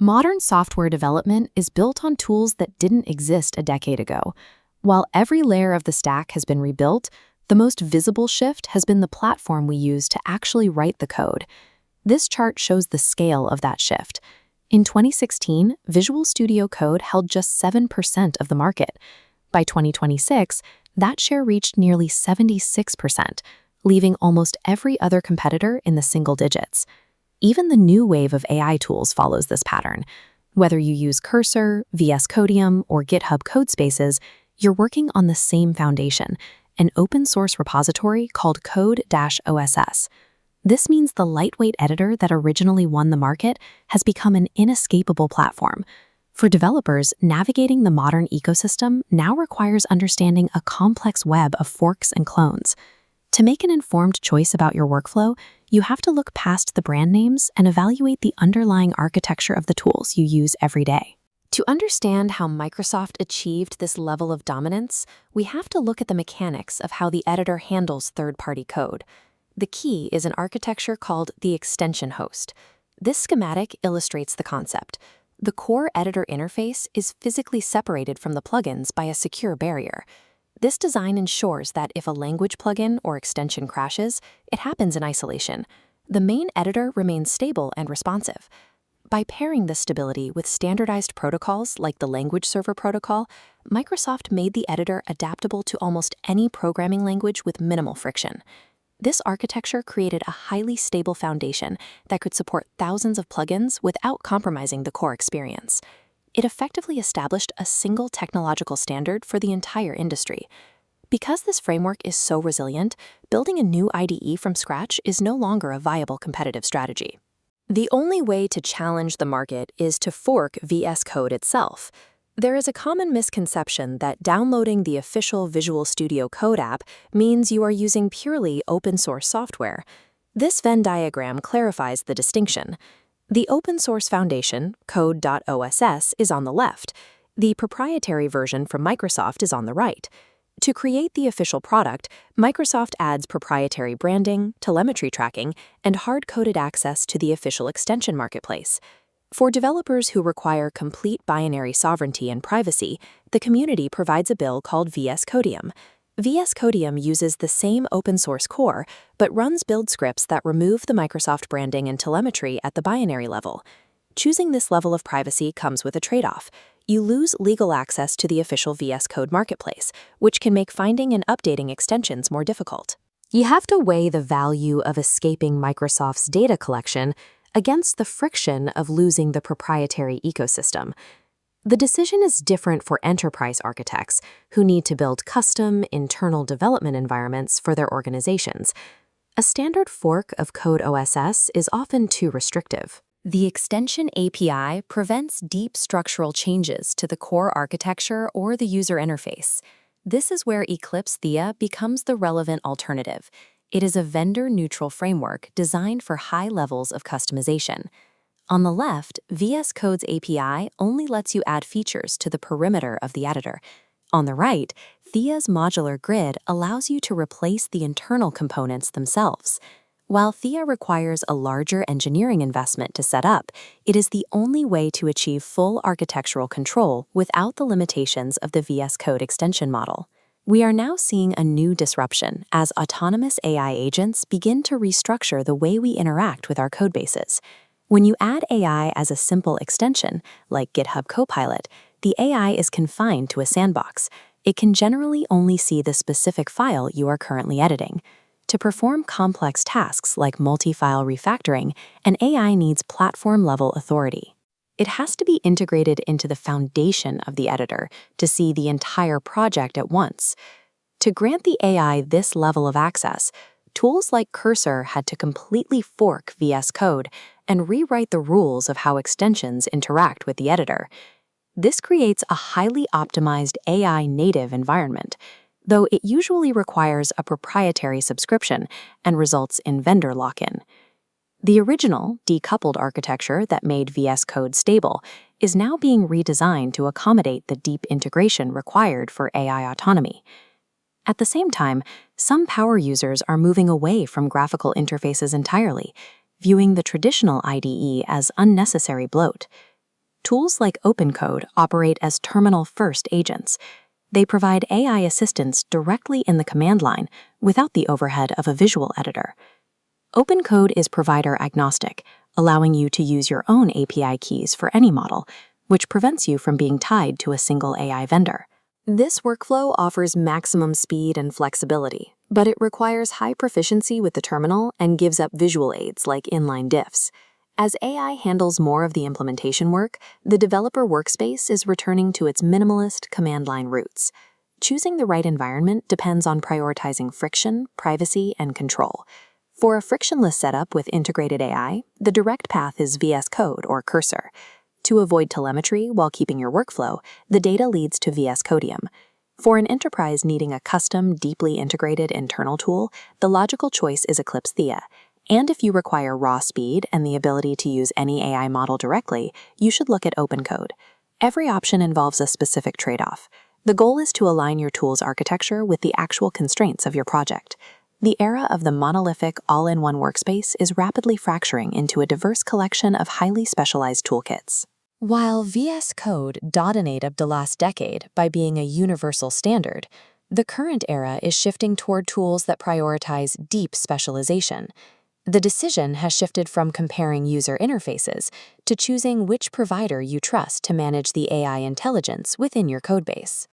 Modern software development is built on tools that didn't exist a decade ago. While every layer of the stack has been rebuilt, the most visible shift has been the platform we use to actually write the code. This chart shows the scale of that shift. In 2016, Visual Studio Code held just 7% of the market. By 2026, that share reached nearly 76%, leaving almost every other competitor in the single digits. Even the new wave of AI tools follows this pattern. Whether you use Cursor, VS Codium, or GitHub Codespaces, you're working on the same foundation, an open-source repository called Code-OSS. This means the lightweight editor that originally won the market has become an inescapable platform. For developers, navigating the modern ecosystem now requires understanding a complex web of forks and clones. To make an informed choice about your workflow, you have to look past the brand names and evaluate the underlying architecture of the tools you use every day. To understand how Microsoft achieved this level of dominance, we have to look at the mechanics of how the editor handles third-party code. The key is an architecture called the extension host. This schematic illustrates the concept. The core editor interface is physically separated from the plugins by a secure barrier. This design ensures that if a language plugin or extension crashes, it happens in isolation. The main editor remains stable and responsive. By pairing this stability with standardized protocols like the language server protocol, Microsoft made the editor adaptable to almost any programming language with minimal friction. This architecture created a highly stable foundation that could support thousands of plugins without compromising the core experience. It effectively established a single technological standard for the entire industry. Because this framework is so resilient, building a new IDE from scratch is no longer a viable competitive strategy. The only way to challenge the market is to fork VS Code itself. There is a common misconception that downloading the official Visual Studio Code app means you are using purely open-source software. This Venn diagram clarifies the distinction. The open-source foundation, Code.OSS, is on the left. The proprietary version from Microsoft is on the right. To create the official product, Microsoft adds proprietary branding, telemetry tracking, and hard-coded access to the official extension marketplace. For developers who require complete binary sovereignty and privacy, the community provides a bill called VS Codium. VS Codium uses the same open-source core, but runs build scripts that remove the Microsoft branding and telemetry at the binary level. Choosing this level of privacy comes with a trade-off. You lose legal access to the official VS Code marketplace, which can make finding and updating extensions more difficult. You have to weigh the value of escaping Microsoft's data collection against the friction of losing the proprietary ecosystem. The decision is different for enterprise architects who need to build custom, internal development environments for their organizations. A standard fork of Code.OSS is often too restrictive. The extension API prevents deep structural changes to the core architecture or the user interface. This is where Eclipse Thea becomes the relevant alternative. It is a vendor-neutral framework designed for high levels of customization. On the left, VS Code's API only lets you add features to the perimeter of the editor. On the right, Thea's modular grid allows you to replace the internal components themselves. While Thea requires a larger engineering investment to set up, it is the only way to achieve full architectural control without the limitations of the VS Code extension model. We are now seeing a new disruption as autonomous AI agents begin to restructure the way we interact with our codebases. When you add AI as a simple extension, like GitHub Copilot, the AI is confined to a sandbox. It can generally only see the specific file you are currently editing. To perform complex tasks like multi-file refactoring, an AI needs platform-level authority. It has to be integrated into the foundation of the editor to see the entire project at once. To grant the AI this level of access, tools like Cursor had to completely fork VS Code and rewrite the rules of how extensions interact with the editor. This creates a highly optimized AI-native environment, though it usually requires a proprietary subscription and results in vendor lock-in. The original, decoupled architecture that made VS Code stable is now being redesigned to accommodate the deep integration required for AI autonomy. At the same time, some power users are moving away from graphical interfaces entirely, viewing the traditional IDE as unnecessary bloat. Tools like OpenCode operate as terminal-first agents. They provide AI assistance directly in the command line without the overhead of a visual editor. OpenCode is provider agnostic, allowing you to use your own API keys for any model, which prevents you from being tied to a single AI vendor. This workflow offers maximum speed and flexibility, but it requires high proficiency with the terminal and gives up visual aids like inline diffs. As AI handles more of the implementation work, the developer workspace is returning to its minimalist command line roots. Choosing the right environment depends on prioritizing friction, privacy, and control. For a frictionless setup with integrated AI, the direct path is VS Code or Cursor. To avoid telemetry while keeping your workflow, the data leads to VS Codium. For an enterprise needing a custom, deeply integrated internal tool, the logical choice is Eclipse Thea. And if you require raw speed and the ability to use any AI model directly, you should look at OpenCode. Every option involves a specific trade-off. The goal is to align your tool's architecture with the actual constraints of your project. The era of the monolithic, all-in-one workspace is rapidly fracturing into a diverse collection of highly specialized toolkits. While VS Code dominated the last decade by being a universal standard, the current era is shifting toward tools that prioritize deep specialization. The decision has shifted from comparing user interfaces to choosing which provider you trust to manage the AI intelligence within your codebase.